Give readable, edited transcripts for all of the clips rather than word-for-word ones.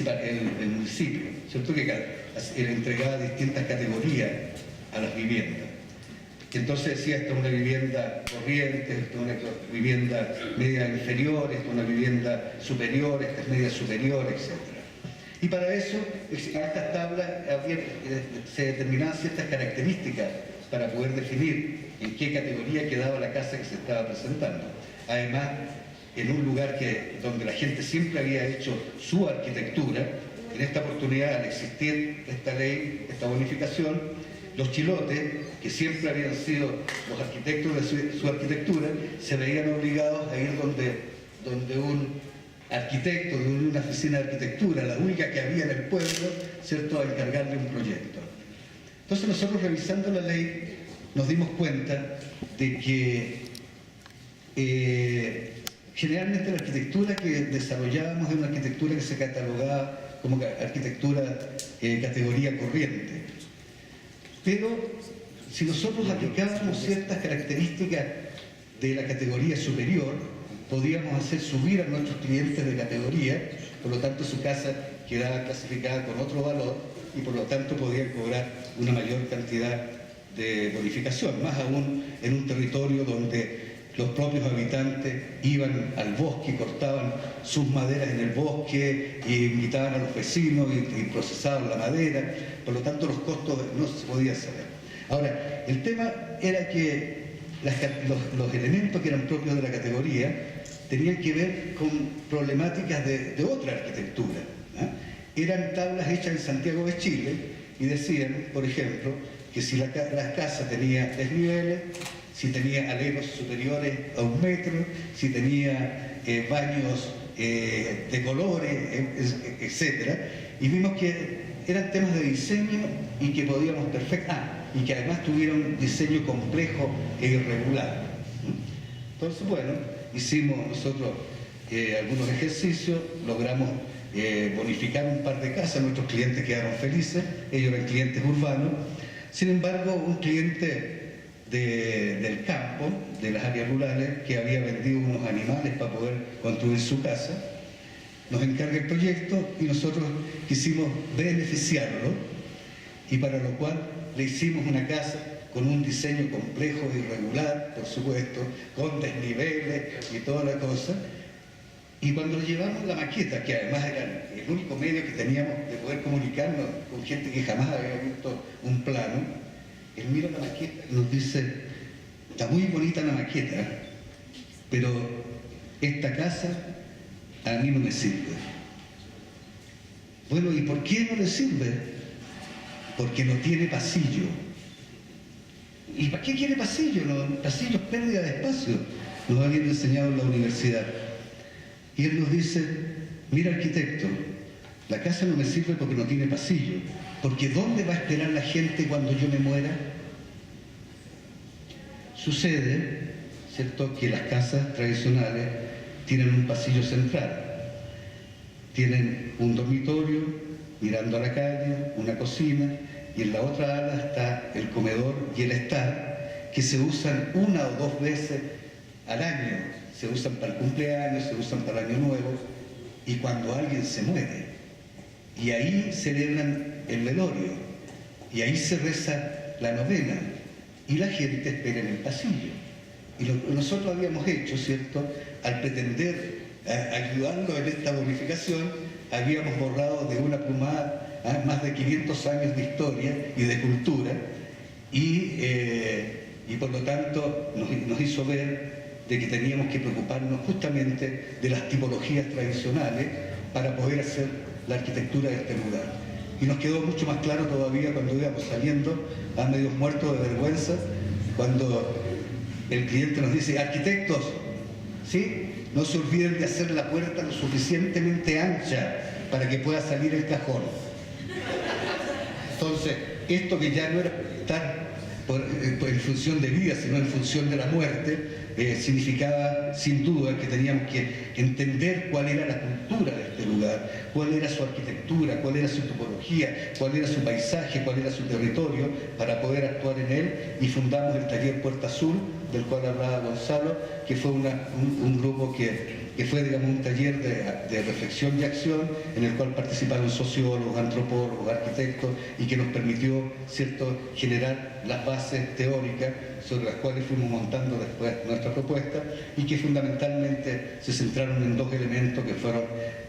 el municipio, ¿cierto? Que entregaba distintas categorías a las viviendas. Entonces decía, esta es una vivienda corriente, esta es una vivienda media inferior, esta es una vivienda superior, esta es media superior, etc. Y para eso, en estas tablas se determinaban ciertas características para poder definir en qué categoría quedaba la casa que se estaba presentando. Además, en un lugar donde la gente siempre había hecho su arquitectura, en esta oportunidad, al existir esta ley, esta bonificación, los chilotes, que siempre habían sido los arquitectos de su arquitectura, se veían obligados a ir donde un arquitecto de una oficina de arquitectura, la única que había en el pueblo, ¿cierto?, a encargarle un proyecto. Entonces nosotros, revisando la ley, nos dimos cuenta de que generalmente la arquitectura que desarrollábamos es una arquitectura que se catalogaba como arquitectura categoría corriente. Pero si nosotros aplicábamos ciertas características de la categoría superior, podíamos hacer subir a nuestros clientes de categoría, por lo tanto su casa quedaba clasificada con otro valor y por lo tanto podían cobrar una mayor cantidad de bonificación, más aún en un territorio donde los propios habitantes iban al bosque, cortaban sus maderas en el bosque e invitaban a los vecinos y procesaban la madera, por lo tanto los costos no se podían saber. Ahora, el tema era que los elementos que eran propios de la categoría tenían que ver con problemáticas de otra arquitectura, ¿eh? Eran tablas hechas en Santiago de Chile y decían, por ejemplo, que si la casa tenía desniveles, si tenía aleros superiores a 1 metro, si tenía baños de colores, etc. Y vimos que eran temas de diseño y que podíamos y que además tuvieron un diseño complejo e irregular. Entonces, bueno, hicimos nosotros algunos ejercicios, logramos bonificar un par de casas, nuestros clientes quedaron felices, ellos eran clientes urbanos. Sin embargo, un cliente del campo, de las áreas rurales, que había vendido unos animales para poder construir su casa, nos encarga el proyecto y nosotros quisimos beneficiarlo, y para lo cual le hicimos una casa con un diseño complejo e irregular, por supuesto, con desniveles y toda la cosa. Y cuando llevamos la maqueta, que además era el único medio que teníamos de poder comunicarnos con gente que jamás había visto un plano, él mira la maqueta y nos dice, está muy bonita la maqueta, pero esta casa a mí no me sirve. Bueno, ¿y por qué no le sirve? Porque no tiene pasillo. ¿Y para qué quiere pasillo? Pasillo es pérdida de espacio, nos habían enseñado en la universidad. Y él nos dice, mira arquitecto, la casa no me sirve porque no tiene pasillo, porque ¿dónde va a esperar la gente cuando yo me muera? Sucede, ¿cierto?, que las casas tradicionales tienen un pasillo central, tienen un dormitorio mirando a la calle, una cocina, y en la otra ala está el comedor y el estar, que se usan 1 o 2 veces al año. Se usan para el cumpleaños, se usan para el año nuevo, y cuando alguien se muere. Y ahí celebran el velorio, y ahí se reza la novena, y la gente espera en el pasillo. Y lo que nosotros habíamos hecho, ¿cierto?, al pretender ayudarlo en esta bonificación, habíamos borrado de una plumada más de 500 años de historia y de cultura, y por lo tanto nos hizo ver de que teníamos que preocuparnos justamente de las tipologías tradicionales para poder hacer la arquitectura de este lugar. Y nos quedó mucho más claro todavía cuando íbamos saliendo a medios muertos de vergüenza, cuando el cliente nos dice, arquitectos, ¿sí?, no se olviden de hacer la puerta lo suficientemente ancha para que pueda salir el cajón. Entonces, esto que ya no era estar en función de vida, sino en función de la muerte, significaba sin duda que teníamos que entender cuál era la cultura de este lugar, cuál era su arquitectura, cuál era su topología, cuál era su paisaje, cuál era su territorio, para poder actuar en él, y fundamos el taller Puerta Azul, del cual hablaba Gonzalo, que fue un grupo que que fue, digamos, un taller de reflexión y acción en el cual participaron sociólogos, antropólogos, arquitectos, y que nos permitió, ¿cierto?, generar las bases teóricas sobre las cuales fuimos montando después nuestra propuesta, y que fundamentalmente se centraron en dos elementos que fueron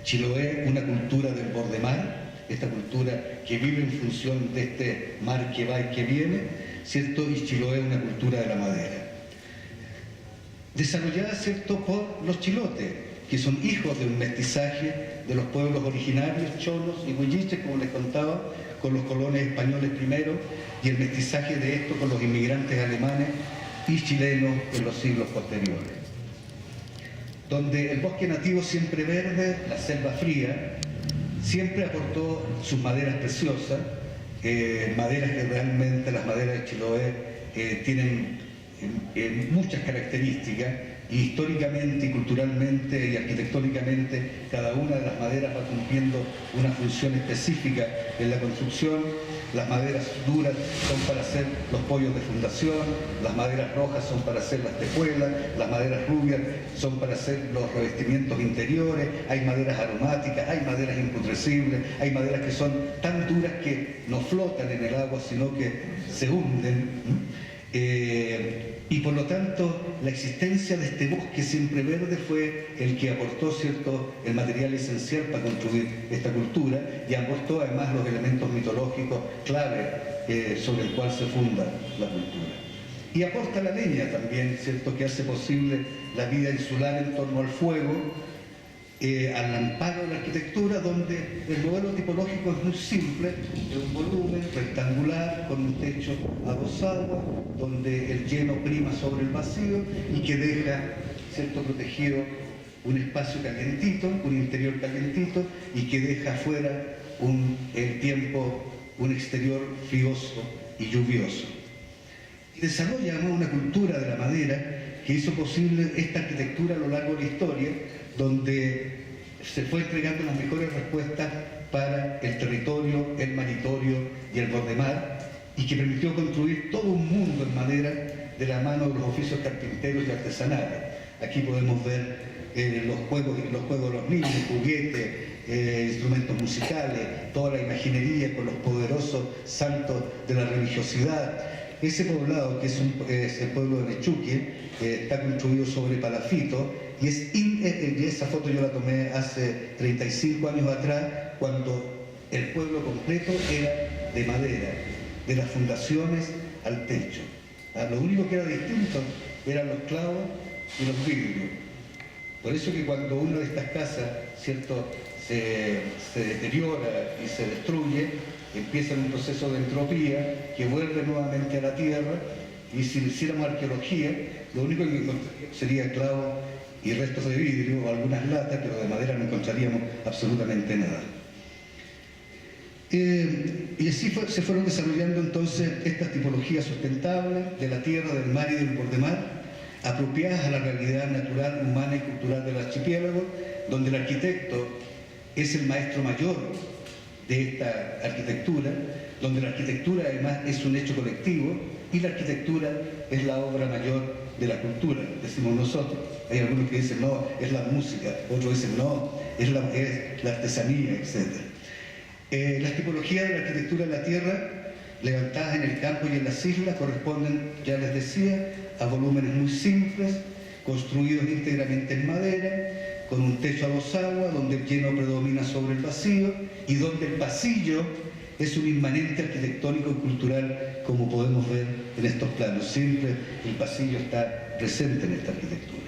Chiloé, una cultura del borde mar, esta cultura que vive en función de este mar que va y que viene, ¿cierto?, y Chiloé, una cultura de la madera. Desarrollada, ¿cierto?, por los chilotes, que son hijos de un mestizaje de los pueblos originarios, cholos y huilliches, como les contaba, con los colones españoles primero, y el mestizaje de esto con los inmigrantes alemanes y chilenos en los siglos posteriores. Donde el bosque nativo siempre verde, la selva fría, siempre aportó sus maderas preciosas, maderas que realmente, las maderas de Chiloé, tienen muchas características, y históricamente y culturalmente y arquitectónicamente cada una de las maderas va cumpliendo una función específica en la construcción. Las maderas duras son para hacer los pollos de fundación, las maderas rojas son para hacer las tejuelas, las maderas rubias son para hacer los revestimientos interiores, hay maderas aromáticas, hay maderas imputrescibles, hay maderas que son tan duras que no flotan en el agua, sino que se hunden. Y por lo tanto, la existencia de este bosque siempre verde fue el que aportó, ¿cierto?, el material esencial para construir esta cultura, y aportó además los elementos mitológicos clave sobre el cual se funda la cultura. Y aporta la leña también, ¿cierto?, que hace posible la vida insular en torno al fuego, al amparo de la arquitectura, donde el modelo tipológico es muy simple, de un volumen rectangular con un techo a dos aguas, donde el lleno prima sobre el vacío y que deja, ¿cierto?, protegido un espacio calientito, un interior calientito, y que deja afuera el tiempo, un exterior frioso y lluvioso. Y desarrolla una cultura de la madera que hizo posible esta arquitectura a lo largo de la historia, donde se fue entregando las mejores respuestas para el territorio, el maritorio y el bordemar, y que permitió construir todo un mundo en madera de la mano de los oficios carpinteros y artesanales. Aquí podemos ver los juegos de los niños, juguetes, instrumentos musicales, toda la imaginería con los poderosos santos de la religiosidad. Ese poblado, que es el pueblo de Nechuque, está construido sobre palafito, y esa foto yo la tomé hace 35 años atrás, cuando el pueblo completo era de madera, de las fundaciones al techo. Lo único que era distinto eran los clavos y los vidrios. Por eso que cuando una de estas casas, ¿cierto?, se deteriora y se destruye, empieza un proceso de entropía que vuelve nuevamente a la tierra, y si hiciéramos arqueología, lo único que encontraríamos sería clavos y restos de vidrio o algunas latas, pero de madera no encontraríamos absolutamente nada. Y así se fueron desarrollando entonces estas tipologías sustentables de la tierra, del mar y del bordemar, apropiadas a la realidad natural, humana y cultural del archipiélago, donde el arquitecto es el maestro mayor de esta arquitectura, donde la arquitectura además es un hecho colectivo y la arquitectura es la obra mayor de la cultura, decimos nosotros. Hay algunos que dicen no, es la música, otros dicen no, es la artesanía, etc. Las tipologías de la arquitectura de la tierra, levantadas en el campo y en las islas, corresponden, ya les decía, a volúmenes muy simples, construidos íntegramente en madera, con un techo a dos aguas, donde el lleno predomina sobre el vacío y donde el pasillo es un inmanente arquitectónico y cultural, como podemos ver en estos planos. Siempre el pasillo está presente en esta arquitectura.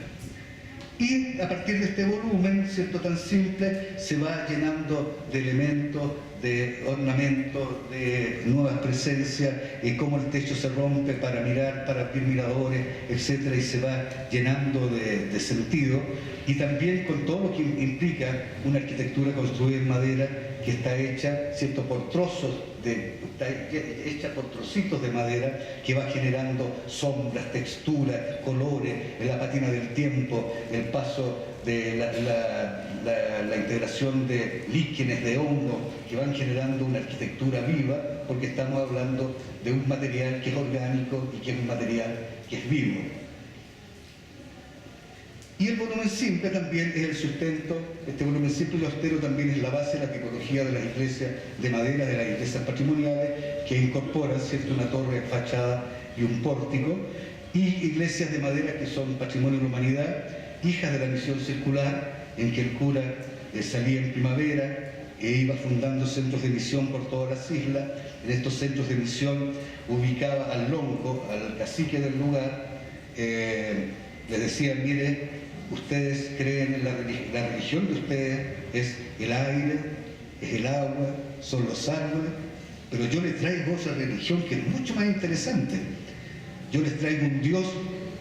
Y a partir de este volumen, ¿cierto?, tan simple, se va llenando de elementos, de ornamentos, de nuevas presencias, cómo el techo se rompe para mirar, para abrir miradores, etc., y se va llenando de sentido, y también con todo lo que implica una arquitectura construida en madera, que está hecha, ¿cierto?, por trozos, está hecha por trocitos de madera, que va generando sombras, texturas, colores, la patina del tiempo, el paso de la integración de líquenes, de hongos, que van generando una arquitectura viva, porque estamos hablando de un material que es orgánico y que es un material que es vivo. Y el volumen simple también es el sustento, este volumen simple y austero también es la base de la tipología de las iglesias de madera, de las iglesias patrimoniales, que incorporan, ¿cierto?, una torre, fachada y un pórtico, y iglesias de madera que son patrimonio de la humanidad, hijas de la misión circular, en que el cura salía en primavera e iba fundando centros de misión por todas las islas. En estos centros de misión ubicaba al lonco, al cacique del lugar, les decían: mire, ustedes creen en la religión de ustedes es el aire, es el agua, son los árboles, pero yo les traigo otra religión que es mucho más interesante. Yo les traigo un Dios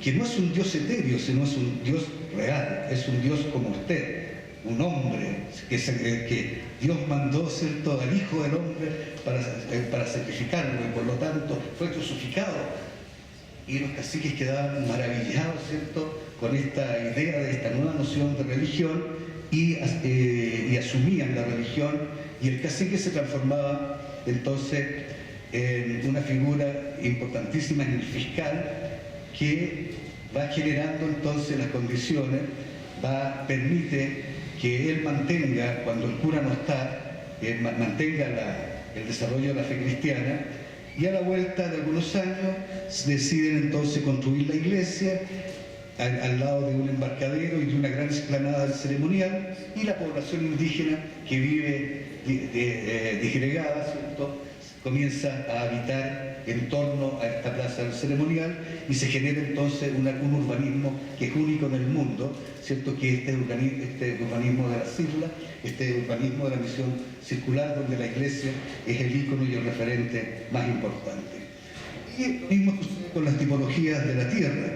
que no es un Dios etéreo, sino es un Dios real, es un Dios como usted, un hombre que Dios mandó, ¿cierto?, al Hijo del Hombre para sacrificarlo, y por lo tanto fue crucificado. Y los caciques quedaban maravillados, ¿cierto?, con esta idea de esta nueva noción de religión, y asumían la religión, y el cacique se transformaba entonces en una figura importantísima en el fiscal, que va generando entonces las condiciones, permite que él mantenga, cuando el cura no está, mantenga el desarrollo de la fe cristiana. Y a la vuelta de algunos años deciden entonces construir la iglesia al lado de un embarcadero y de una gran explanada ceremonial, y la población indígena que vive disgregada, ¿cierto?, comienza a habitar en torno a esta plaza del ceremonial, y se genera entonces un urbanismo que es único en el mundo, ¿cierto?, que este urbanismo de las islas, este urbanismo de la misión circular, donde la iglesia es el ícono y el referente más importante. Y lo mismo con las tipologías de la tierra,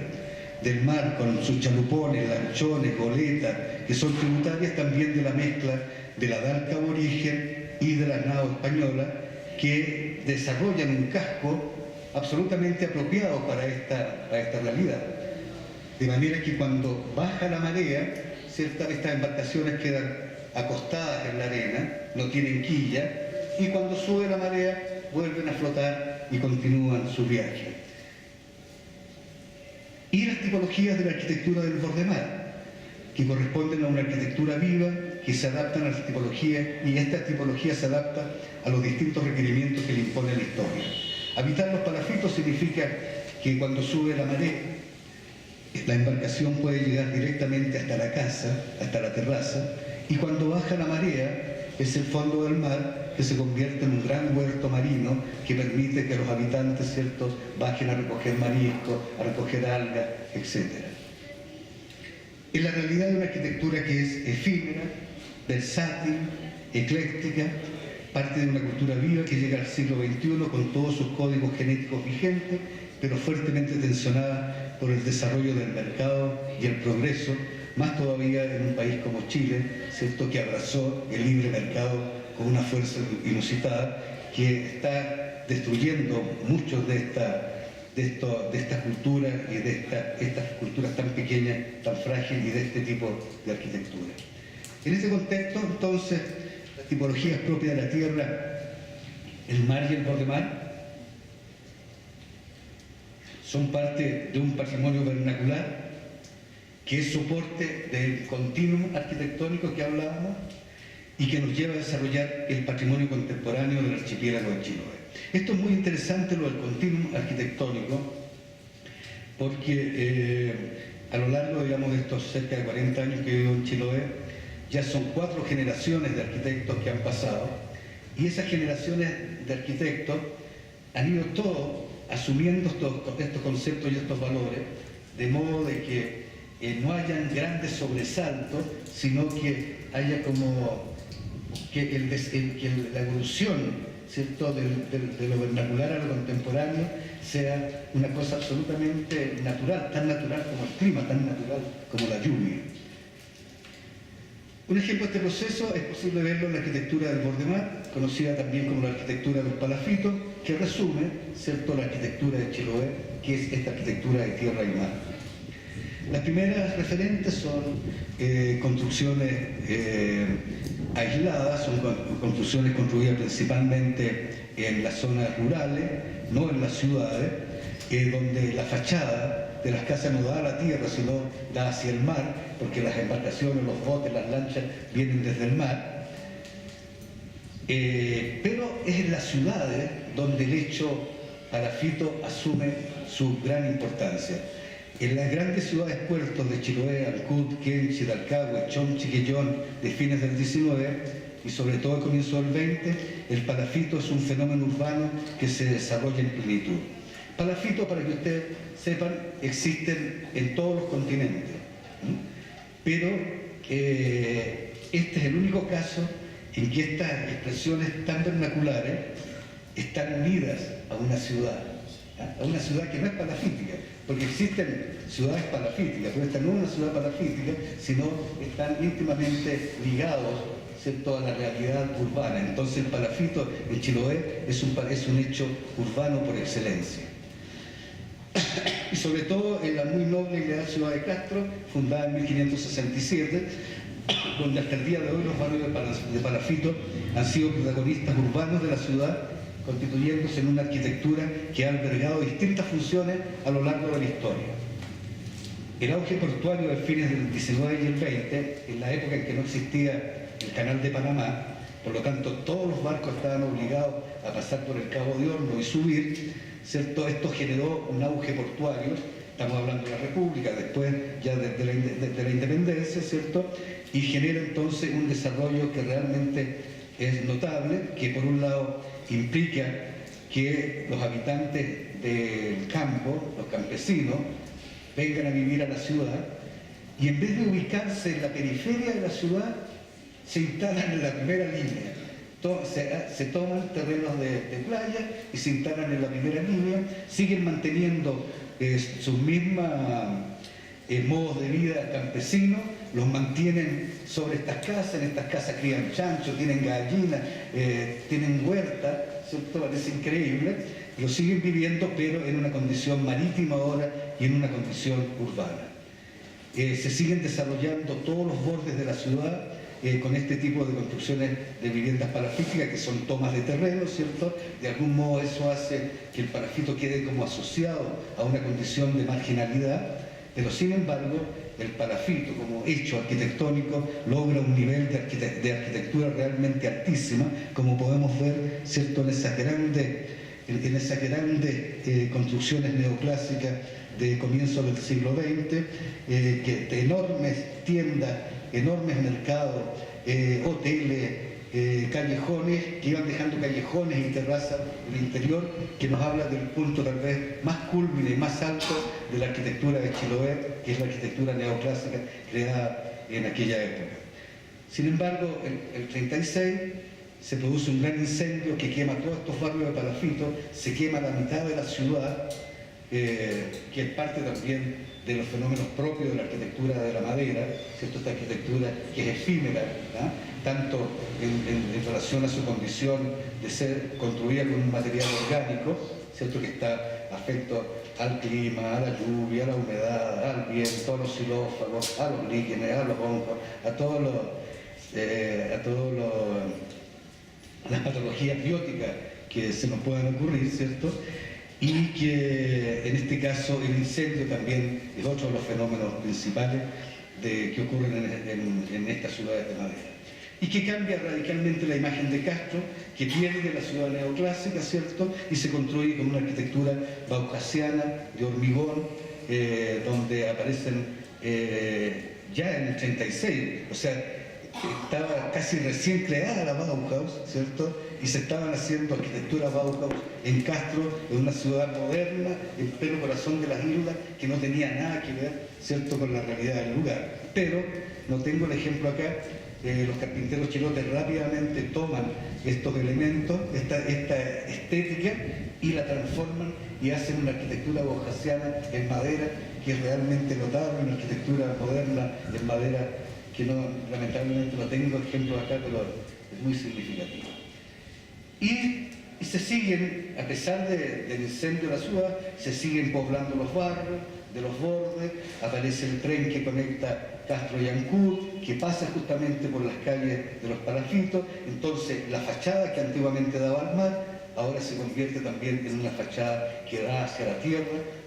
del mar, con sus chalupones, lanchones, goletas, que son tributarias también de la mezcla de la dalca aborigen y de las naos españolas, que desarrollan un casco absolutamente apropiado para esta realidad. De manera que cuando baja la marea, estas embarcaciones quedan acostadas en la arena, no tienen quilla, y cuando sube la marea vuelven a flotar y continúan su viaje. Y las tipologías de la arquitectura del bordemar, que corresponden a una arquitectura viva, que se adaptan a las tipologías, y esta tipología se adapta a los distintos requerimientos que le impone la historia. Habitar los palafitos significa que cuando sube la marea, la embarcación puede llegar directamente hasta la casa, hasta la terraza, y cuando baja la marea es el fondo del mar que se convierte en un gran huerto marino que permite que los habitantes, ¿cierto?, bajen a recoger mariscos, a recoger algas, etc. Es la realidad de una arquitectura que es efímera, versátil, ecléctica, parte de una cultura viva que llega al siglo XXI con todos sus códigos genéticos vigentes, pero fuertemente tensionada por el desarrollo del mercado y el progreso, más todavía en un país como Chile, ¿cierto?, que abrazó el libre mercado con una fuerza inusitada, que está destruyendo muchos de estas culturas y de estas culturas tan pequeñas, tan frágiles, y de este tipo de arquitectura. En este contexto, entonces, las tipologías propias de la tierra, el mar y el bordemar, son parte de un patrimonio vernacular que es soporte del continuum arquitectónico que hablábamos y que nos lleva a desarrollar el patrimonio contemporáneo del archipiélago de Chiloé. Esto es muy interesante, lo del continuum arquitectónico, porque a lo largo, digamos, de estos cerca de 40 años que vivo en Chiloé, ya son 4 generaciones de arquitectos que han pasado, y esas generaciones de arquitectos han ido todos asumiendo estos conceptos y estos valores, de modo de que no hayan grandes sobresaltos, sino que haya como que la evolución, ¿cierto?, de lo vernacular a lo contemporáneo sea una cosa absolutamente natural, tan natural como el clima, tan natural como la lluvia. Un ejemplo de este proceso es posible verlo en la arquitectura del bordemar, conocida también como la arquitectura de los palafitos, que resume, ¿cierto?, la arquitectura de Chiloé, que es esta arquitectura de tierra y mar. Las primeras referentes son construcciones aisladas, son construcciones construidas principalmente en las zonas rurales, no en las ciudades, donde la fachada de las casas no da a la tierra, sino da hacia el mar, porque las embarcaciones, los botes, las lanchas vienen desde el mar. Pero es en las ciudades donde el hecho palafito asume su gran importancia. En las grandes ciudades puertos de Chiloé, Ancud, Kenchi, Talcahué, Chonchi, Quellón, de fines del 19 y sobre todo al comienzo del 20, el palafito es un fenómeno urbano que se desarrolla en plenitud. Palafito, para que ustedes sepan, existen en todos los continentes, pero este es el único caso en que estas expresiones tan vernaculares están unidas a una ciudad que no es palafítica, porque existen ciudades palafíticas, pero esta no es una ciudad palafítica, sino están íntimamente ligados, ¿cierto?, a la realidad urbana. Entonces el palafito en Chiloé es un hecho urbano por excelencia. Y sobre todo en la muy noble y leal ciudad de Castro, fundada en 1567, donde hasta el día de hoy los barrios de palafito han sido protagonistas urbanos de la ciudad, constituyéndose en una arquitectura que ha albergado distintas funciones a lo largo de la historia. El auge portuario de fines del 19 y el 20, en la época en que no existía el Canal de Panamá, por lo tanto todos los barcos estaban obligados a pasar por el Cabo de Horno y subir, ¿cierto? Esto generó un auge portuario, estamos hablando de la República, después ya desde la independencia, ¿cierto? Y genera entonces un desarrollo que realmente es notable, que por un lado implica que los habitantes del campo, los campesinos, vengan a vivir a la ciudad y en vez de ubicarse en la periferia de la ciudad, se instalan en la primera línea. Se toman terrenos de playa y se instalan en la primera línea, siguen manteniendo sus mismos modos de vida campesinos, los mantienen sobre estas casas, en estas casas crían chanchos, tienen gallinas, tienen huerta, ¿cierto? Parece increíble, lo siguen viviendo pero en una condición marítima ahora y en una condición urbana. Se siguen desarrollando todos los bordes de la ciudad con este tipo de construcciones de viviendas palafíticas que son tomas de terreno, ¿cierto? De algún modo eso hace que el palafito quede como asociado a una condición de marginalidad, pero sin embargo el palafito como hecho arquitectónico logra un nivel de arquitectura realmente altísima, como podemos ver, ¿cierto?, en esas grandes construcciones neoclásicas de comienzo del siglo XX, que de enormes tiendas, enormes mercados, hoteles, callejones, que iban dejando callejones y terrazas en el interior, que nos habla del punto tal vez más culmine y más alto de la arquitectura de Chiloé, que es la arquitectura neoclásica creada en aquella época. Sin embargo, en el 36 se produce un gran incendio que quema todos estos barrios de palafito, se quema la mitad de la ciudad, que es parte también de los fenómenos propios de la arquitectura de la madera, ¿cierto? Esta arquitectura que es efímera, ¿no?, tanto en relación a su condición de ser construida con un material orgánico, ¿cierto?, que está afecto al clima, a la lluvia, a la humedad, al viento, a los xilófagos, a los líquenes, a los hongos, a todas las patologías bióticas que se nos puedan ocurrir, ¿cierto? Y que en este caso el incendio también es otro de los fenómenos principales que ocurren en estas ciudades de madera. Y que cambia radicalmente la imagen de Castro, que pierde la ciudad neoclásica, ¿cierto?, y se construye con una arquitectura baucasiana, de hormigón, donde aparecen ya en el 36, o sea, estaba casi recién creada la Bauhaus, ¿cierto?, y se estaban haciendo arquitectura Bauhaus en Castro, en una ciudad moderna, en pleno corazón de las islas, que no tenía nada que ver, ¿cierto?, con la realidad del lugar. Pero, no tengo el ejemplo acá, los carpinteros chilotes rápidamente toman estos elementos, esta estética, y la transforman y hacen una arquitectura bauhasiana en madera, que es realmente notable, una arquitectura moderna en madera, que no, lamentablemente no tengo ejemplos acá, pero es muy significativo. Y se siguen, a pesar del incendio de la ciudad, se siguen poblando los barrios, de los bordes, aparece el tren que conecta Castro y Ancud, que pasa justamente por las calles de los palafitos, entonces la fachada que antiguamente daba al mar ahora se convierte también en una fachada que da hacia la tierra,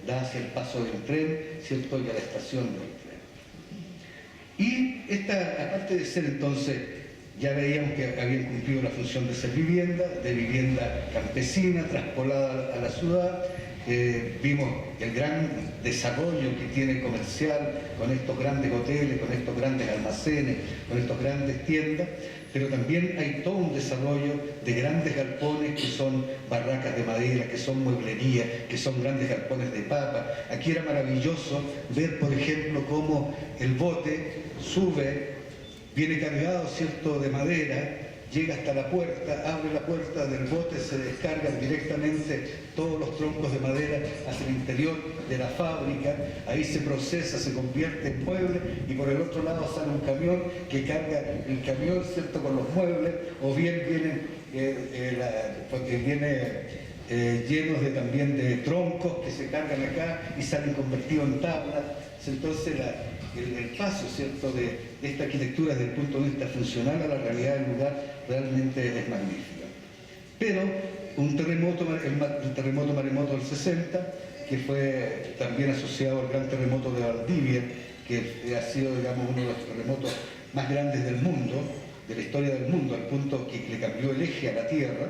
da hacia el paso del tren, ¿cierto?, y a la estación del tren. Y esta, aparte de ser entonces, ya veíamos que habían cumplido la función de ser vivienda, de vivienda campesina, traspolada a la ciudad. Vimos el gran desarrollo que tiene comercial con estos grandes hoteles, con estos grandes almacenes, con estas grandes tiendas, pero también hay todo un desarrollo de grandes galpones que son barracas de madera, que son mueblería, que son grandes galpones de papa. Aquí era maravilloso ver, por ejemplo, cómo el bote sube, viene cargado, ¿cierto?, de madera, llega hasta la puerta, abre la puerta del bote, se descargan directamente todos los troncos de madera hacia el interior de la fábrica, ahí se procesa, se convierte en mueble, y por el otro lado sale un camión que carga el camión, ¿cierto?, con los muebles, o bien llenos también de troncos que se cargan acá y salen convertidos en tablas. Entonces el paso, ¿cierto?, de esta arquitectura desde el punto de vista funcional a la realidad del lugar realmente es magnífica. Pero el terremoto maremoto del 60, que fue también asociado al gran terremoto de Valdivia, que ha sido, digamos, uno de los terremotos más grandes del mundo, de la historia del mundo, al punto que le cambió el eje a la Tierra,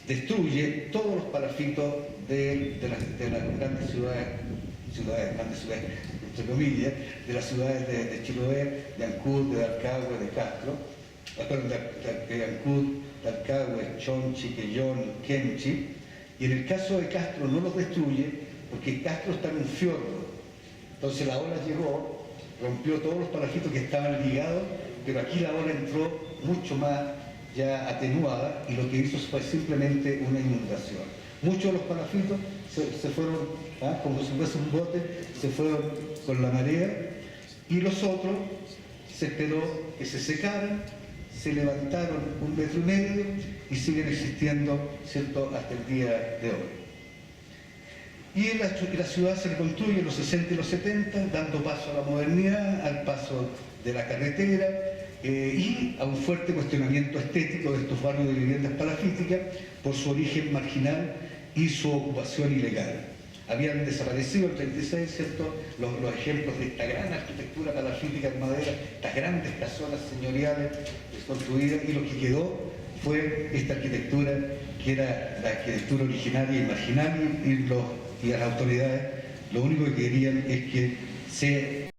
destruye todos los palafitos de las grandes ciudades, entre comillas, de las ciudades de Chiloé, de Ancud, de Dalcahue, de Castro, de Ancud, Dalcahue, Chonchi, Quellón, Quemchi, y en el caso de Castro no los destruye porque Castro está en un fiordo. Entonces la ola llegó, rompió todos los palafitos que estaban ligados, pero aquí la ola entró mucho más ya atenuada y lo que hizo fue simplemente una inundación. Muchos de los palafitos se fueron, como si fuese un bote, se fueron con la marea, y los otros se esperó que se secaran, se levantaron 1,5 metros y siguen existiendo, ¿cierto?, hasta el día de hoy. Y la ciudad se reconstruye en los 60 y los 70, dando paso a la modernidad, al paso de la carretera, y a un fuerte cuestionamiento estético de estos barrios de viviendas palafíticas por su origen marginal y su ocupación ilegal. Habían desaparecido en el 36, ¿cierto?, los ejemplos de esta gran arquitectura palafítica en madera, estas grandes casonas señoriales construidas, y lo que quedó fue esta arquitectura que era la arquitectura originaria y marginal, y las autoridades lo único que querían es que se